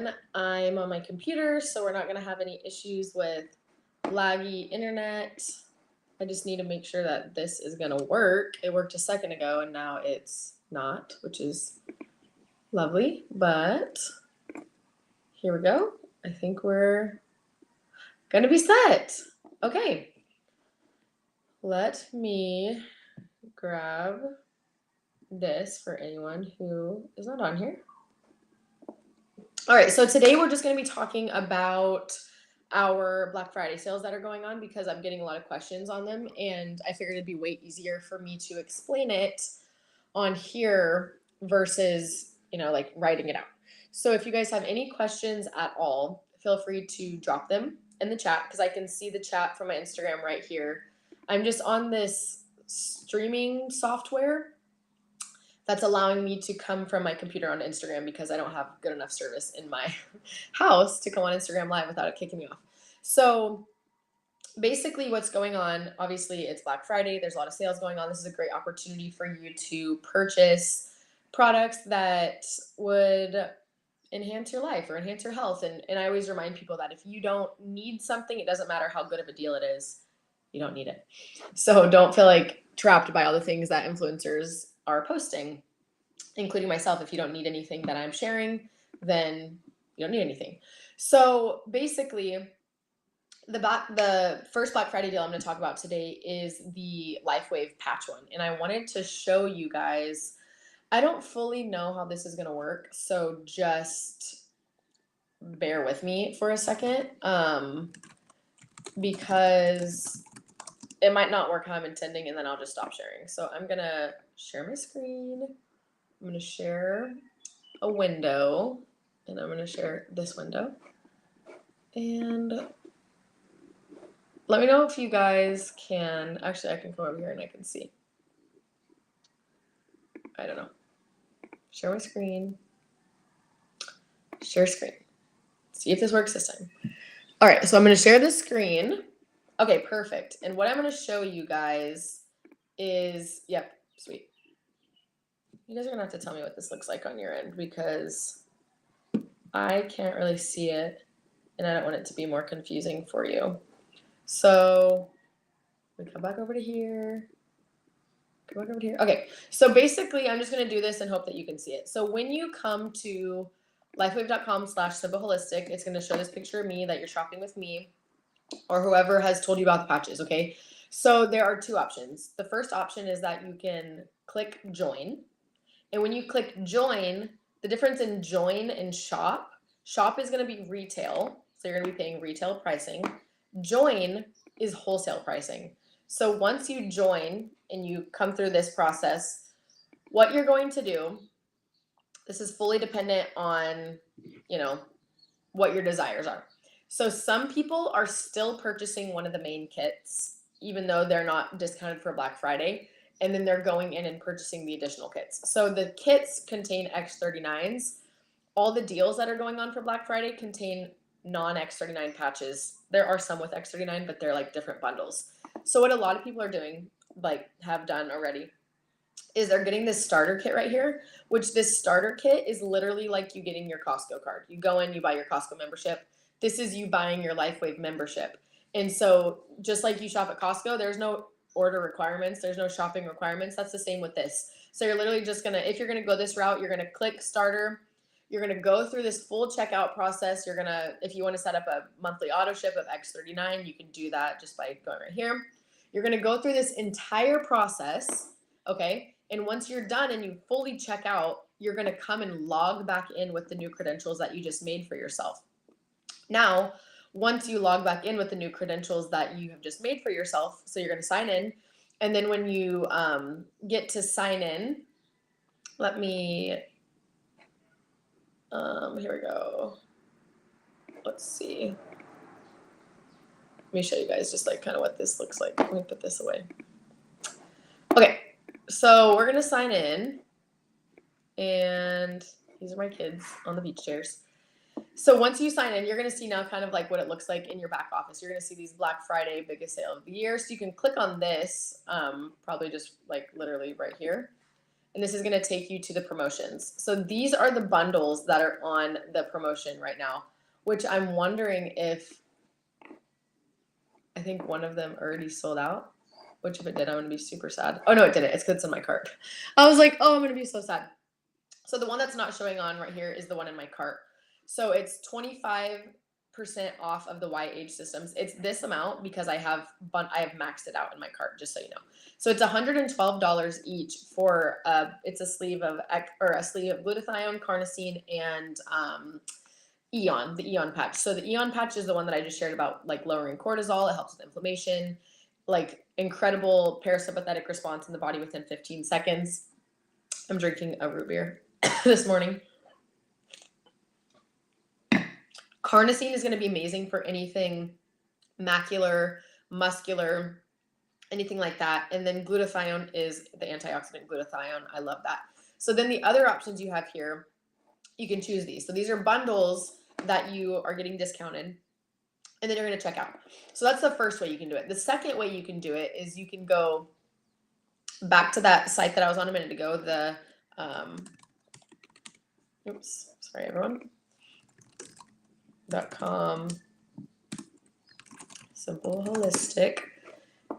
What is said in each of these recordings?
everyone. I'm on my computer, so we're not going to have any issues with laggy internet. I just need to make sure that this is going to work. It worked a second ago, and now it's not, which is lovely. But here we go. I think we're going to be set. Okay. Let me grab this for anyone who is not on here. All right, so today we're just going to be talking about our Black Friday sales that are going on because I'm getting a lot of questions on them, and I figured it'd be way easier for me to explain it on here versus, like writing it out. So if you guys have any questions at all, feel free to drop them in the chat because I can see the chat from my Instagram right here. I'm just on this streaming software that's allowing me to come from my computer on Instagram because I don't have good enough service in my house to come on Instagram Live without it kicking me off. So basically what's going on, obviously it's Black Friday. There's a lot of sales going on. This is a great opportunity for you to purchase products that would enhance your life or enhance your health. And I always remind people that if you don't need something, it doesn't matter how good of a deal it is. You don't need it. So don't feel like trapped by all the things that influencers are posting, including myself. If you don't need anything that I'm sharing, then you don't need anything. So basically, the first Black Friday deal I'm going to talk about today is the LifeWave patch one. And I wanted to show you guys, I don't fully know how this is going to work, so just bear with me for a second, because it might not work how I'm intending, and then I'll just stop sharing. So I'm going to share my screen. I'm going to share a window, and I'm going to share this window. And let me know if you guys can, actually I can come over here and I can see. I don't know. Share my screen. Share screen. See if this works this time. All right, so I'm going to share the screen. Okay, perfect. And what I'm going to show you guys is, yep, sweet. You guys are going to have to tell me what this looks like on your end because I can't really see it and I don't want it to be more confusing for you. So we come back over to here. Come back over to here. Okay, so basically I'm just going to do this and hope that you can see it. So when you come to lifewave.com/simpleholistic, it's going to show this picture of me that you're shopping with me or whoever has told you about the patches, okay? So there are two options. The first option is that you can click join. And when you click join, the difference in join and shop is going to be retail. So you're going to be paying retail pricing. Join is wholesale pricing. So once you join and you come through this process, what you're going to do, this is fully dependent on, what your desires are. So some people are still purchasing one of the main kits, even though they're not discounted for Black Friday, and then they're going in and purchasing the additional kits. So the kits contain X39s. All the deals that are going on for Black Friday contain non-X39 patches. There are some with X39, but they're like different bundles. So what a lot of people are doing, like have done already, is they're getting this starter kit right here, which this starter kit is literally like you getting your Costco card. You go in, you buy your Costco membership. This is you buying your LifeWave membership. And so just like you shop at Costco, there's no order requirements. There's no shopping requirements. That's the same with this. So you're literally just going to, if you're going to go this route, you're going to click starter. You're going to go through this full checkout process. You're going to, if you want to set up a monthly auto ship of X39, you can do that just by going right here. You're going to go through this entire process, okay? And once you're done and you fully check out, you're going to come and log back in with the new credentials that you just made for yourself. Now, once you log back in with the new credentials that you have just made for yourself, so you're going to sign in. And then when you get to sign in, let me, here we go. Let's see. Let me show you guys just like kind of what this looks like. Let me put this away. Okay, so we're going to sign in. And these are my kids on the beach chairs. So once you sign in, you're going to see now kind of like what it looks like in your back office. You're going to see these Black Friday biggest sale of the year. So you can click on this, probably just like literally right here. and this is going to take you to the promotions. So these are the bundles that are on the promotion right now, which I'm wondering if, I think one of them already sold out, which if it did, I'm going to be super sad. Oh no, it didn't. It's because it's in my cart. I was like, oh, I'm going to be so sad. So the one that's not showing on right here is the one in my cart. So it's 25% off of the YH systems. It's this amount because I have maxed it out in my cart, just so you know. So it's $112 each for it's a sleeve of glutathione, carnosine, and Eon, the Eon patch. So the Eon patch is the one that I just shared about, like lowering cortisol. It helps with inflammation, like incredible parasympathetic response in the body within 15 seconds. I'm drinking a root beer this morning. Carnosine is going to be amazing for anything macular, muscular, anything like that. And then glutathione is the antioxidant glutathione. I love that. So then the other options you have here, you can choose these. So these are bundles that you are getting discounted, and then you're going to check out. So that's the first way you can do it. The second way you can do it is you can go back to that site that I was on a minute ago, the oops, sorry everyone, .com Simple Holistic.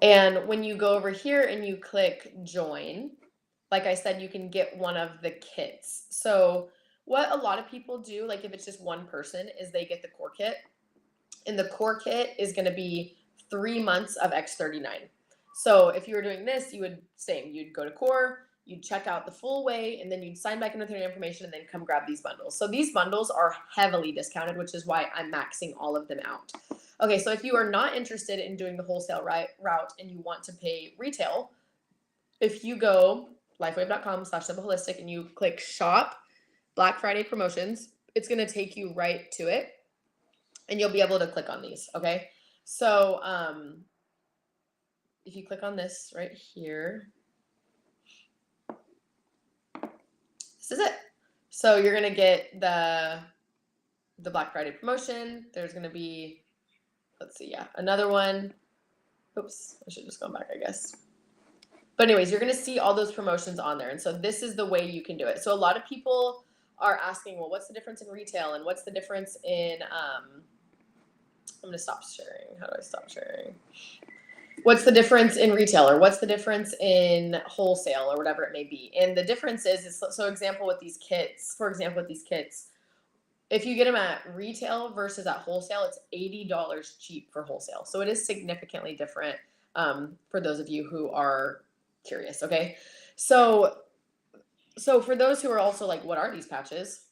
And when you go over here and you click join, like I said, you can get one of the kits. So what a lot of people do, like if it's just one person, is they get the core kit. And the core kit is going to be 3 months of X39. So if you were doing this, you'd go to core, you'd check out the full way, and then you'd sign back in with your information and then come grab these bundles. So these bundles are heavily discounted, which is why I'm maxing all of them out. Okay, so if you are not interested in doing the wholesale route and you want to pay retail, if you go lifewave.com/simpleholistic and you click shop Black Friday promotions, it's going to take you right to it, and you'll be able to click on these. Okay, so if you click on this right here, this is it. So you're going to get the Black Friday promotion. There's going to be, let's see, yeah, another one. Oops, I should have just gone back, I guess. But anyways, you're going to see all those promotions on there. And so this is the way you can do it. So a lot of people are asking, well, what's the difference in retail? And what's the difference in, I'm going to stop sharing. How do I stop sharing? What's the difference in retail, or what's the difference in wholesale, or whatever it may be? And the difference is so for example, with these kits, if you get them at retail versus at wholesale, it's $80 cheap for wholesale. So it is significantly different for those of you who are curious, okay? So for those who are also like, what are these patches?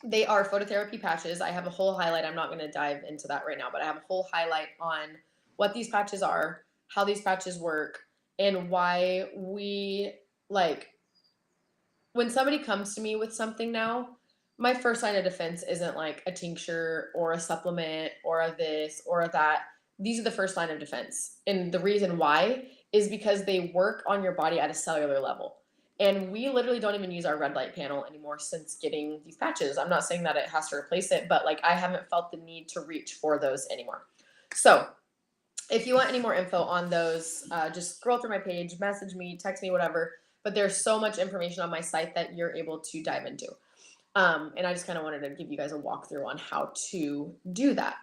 They are phototherapy patches. I have a whole highlight. I'm not going to dive into that right now, but I have a whole highlight on what these patches are, how these patches work, and why we, like, when somebody comes to me with something now, my first line of defense isn't like a tincture or a supplement or a this or a that. These are the first line of defense. And the reason why is because they work on your body at a cellular level. And we literally don't even use our red light panel anymore since getting these patches. I'm not saying that it has to replace it, but like I haven't felt the need to reach for those anymore. So if you want any more info on those, just scroll through my page, message me, text me, whatever. But there's so much information on my site that you're able to dive into. And I just kind of wanted to give you guys a walkthrough on how to do that.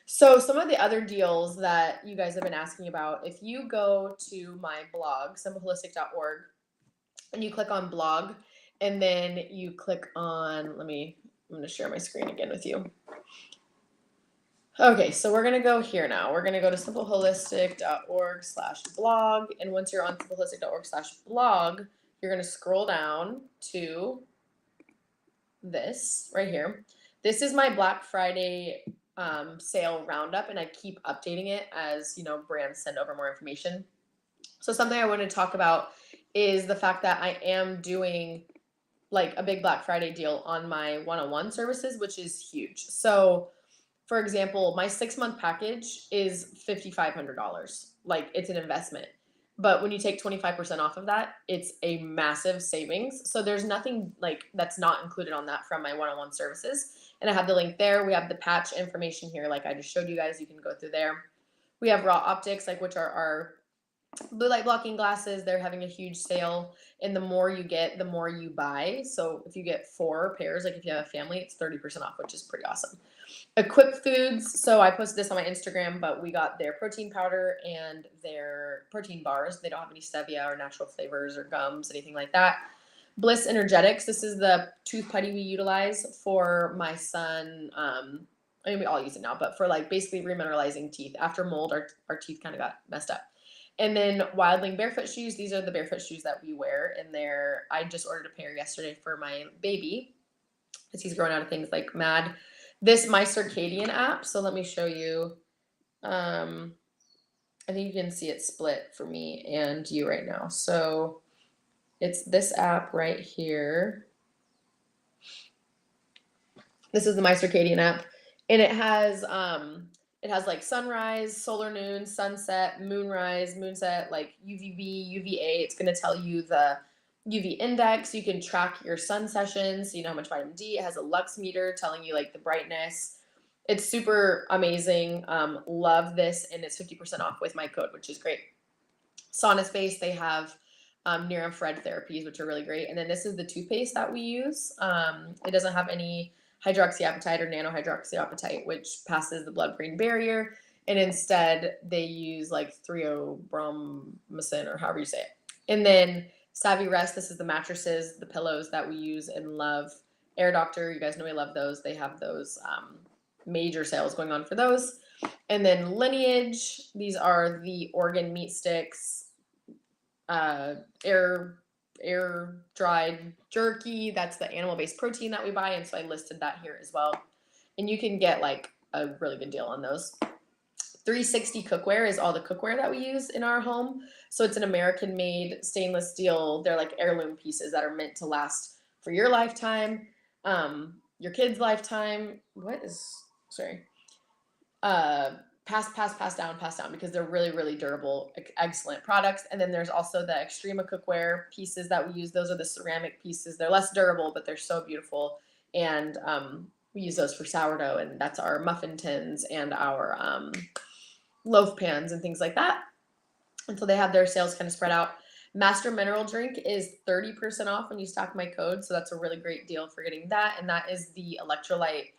So some of the other deals that you guys have been asking about, if you go to my blog, simpleholistic.org, and you click on blog, and then you click on, I'm going to share my screen again with you. Okay, so we're going to go here now. We're going to go to simpleholistic.org/blog. And once you're on simpleholistic.org/blog, you're going to scroll down to this right here. This is my Black Friday sale roundup, and I keep updating it as, you know, brands send over more information. So something I want to talk about is the fact that I am doing like a big Black Friday deal on my one-on-one services, which is huge. So for example, my 6-month package is $5,500. Like, it's an investment. But when you take 25% off of that, it's a massive savings. So there's nothing like that's not included on that from my one-on-one services. And I have the link there. We have the patch information here, like I just showed you guys. You can go through there. We have raw optics, like which are our Blue light blocking glasses, they're having a huge sale, and the more you get, the more you buy. So if you get 4 pairs, like if you have a family, it's 30% off, which is pretty awesome. Equip Foods, so I posted this on my Instagram, but we got their protein powder and their protein bars. They don't have any stevia or natural flavors or gums, anything like that. Bliss Energetics, this is the tooth putty we utilize for my son. I mean, we all use it now, but for like basically remineralizing teeth. After mold, our teeth kind of got messed up. And then Wildling barefoot shoes. These are the barefoot shoes that we wear. And I just ordered a pair yesterday for my baby because he's growing out of things like mad. This My Circadian app. So let me show you. I think you can see it split for me and you right now. So it's this app right here. This is the My Circadian app, and it has like sunrise, solar noon, sunset, moonrise, moonset, like UVB, UVA. It's going to tell you the UV index. You can track your sun sessions, so you know how much vitamin D. It has a lux meter telling you like the brightness. It's super amazing. Love this, and it's 50% off with my code, which is great. Sauna Space, they have near-infrared therapies, which are really great. And then this is the toothpaste that we use. It doesn't have any hydroxyapatite or nanohydroxyapatite, which passes the blood-brain barrier. And instead, they use like 3-O-bromycin or however you say it. And then Savvy Rest, this is the mattresses, the pillows that we use and love. Air Doctor, you guys know I love those. They have those major sales going on for those. And then Lineage, these are the organ meat sticks, air dried jerky. That's the animal-based protein that we buy, and so I listed that here as well. And you can get like a really good deal on those. 360 cookware is all the cookware that we use in our home. So it's an American-made stainless steel. They're like heirloom pieces that are meant to last for your lifetime, your kid's lifetime. Pass down, because they're really, really durable, excellent products. And then there's also the Extrema cookware pieces that we use. Those are the ceramic pieces. They're less durable, but they're so beautiful. And we use those for sourdough, and that's our muffin tins and our loaf pans and things like that. And so they have their sales kind of spread out. Master Mineral Drink is 30% off when you stock my code. So that's a really great deal for getting that. And that is the electrolyte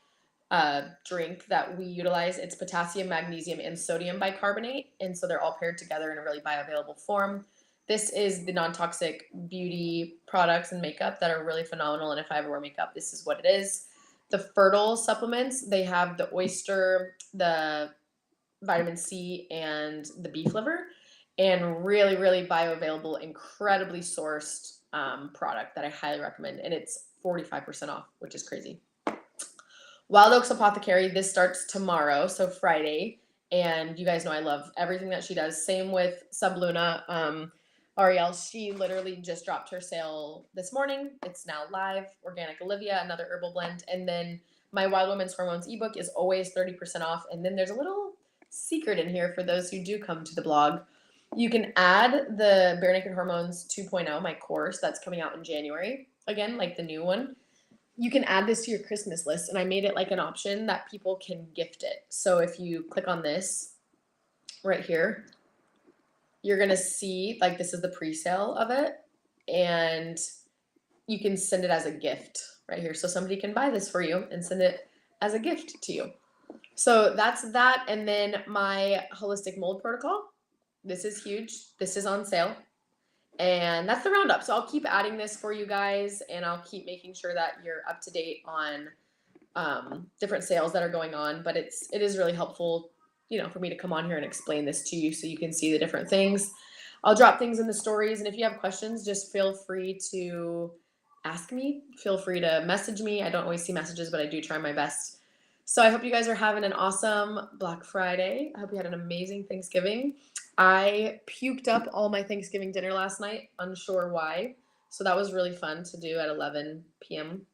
drink that we utilize. It's potassium, magnesium, and sodium bicarbonate. And so they're all paired together in a really bioavailable form. This is the non-toxic beauty products and makeup that are really phenomenal. And if I ever wear makeup, this is what it is. The Fertile supplements, they have the oyster, the vitamin C, and the beef liver. And really, really bioavailable, incredibly sourced product that I highly recommend. And it's 45% off, which is crazy. Wild Oaks Apothecary, this starts tomorrow, so Friday. And you guys know I love everything that she does. Same with Subluna. Ariel, she literally just dropped her sale this morning. It's now live. Organic Olivia, another herbal blend. And then my Wild Women's Hormones ebook is always 30% off. And then there's a little secret in here for those who do come to the blog. You can add the Bare Naked Hormones 2.0, my course that's coming out in January. Again, like the new one. You can add this to your Christmas list, and I made it like an option that people can gift it. So if you click on this right here, you're going to see like this is the pre-sale of it, and you can send it as a gift right here. So somebody can buy this for you and send it as a gift to you. So that's that. And then my holistic mold protocol. This is huge. This is on sale. And that's the roundup. So I'll keep adding this for you guys, and I'll keep making sure that you're up to date on different sales that are going on. But it is really helpful, for me to come on here and explain this to you so you can see the different things. I'll drop things in the stories, and if you have questions, just feel free to ask me. Feel free to message me. I don't always see messages, but I do try my best. So I hope you guys are having an awesome Black Friday. I hope you had an amazing Thanksgiving. I puked up all my Thanksgiving dinner last night, unsure why. So that was really fun to do at 11 p.m.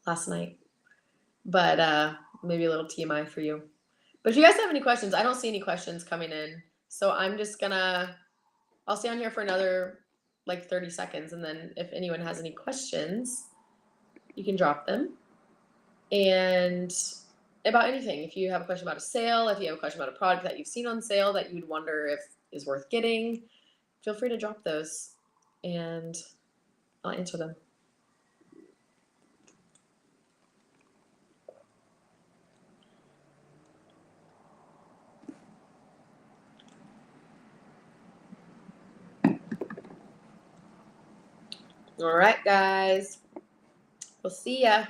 last night. But maybe a little TMI for you. But if you guys have any questions, I don't see any questions coming in. So I'm just I'll stay on here for another like 30 seconds. And then if anyone has any questions, you can drop them. And about anything. If you have a question about a sale, if you have a question about a product that you've seen on sale that you'd wonder if is worth getting, feel free to drop those and I'll answer them. All right, guys. We'll see ya.